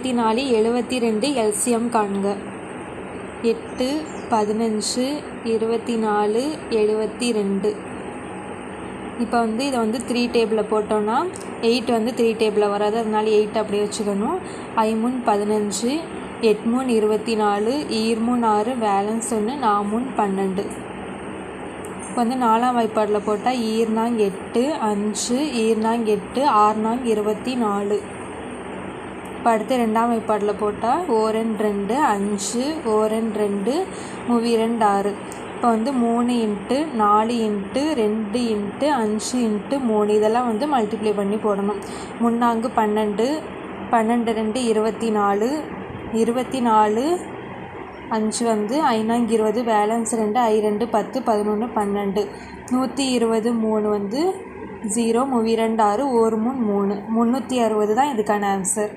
4 72 LCM காண்க. 8 15 24 72. இப்போ இதை 3 டேபிளில் போட்டோன்னா 8 3 டேபிளில் வராது, அதனால 8 அப்படியே வச்சுக்கணும். 5 15 8 24 2 6 பேலன்ஸ் 1 4 12. இப்போ 4ஆம் வாய்ப்பாடில் போட்டால் 2 8 5 2 8 6 24. இப்போ அடுத்து 2ஆம் வாய்ப்பாடில் போட்டால் 4 2 5 4 2 2 6. இப்போ 3 × 4 × 2 × 5 × 3 இதெல்லாம் மல்டிப்ளை பண்ணி போடணும். 3 12 12 2 24 24 5 5 20 பேலன்ஸ் 2 2 10 11 12. 120 3 0 2 6 1 3 360 தான் இதுக்கான ஆன்சர்.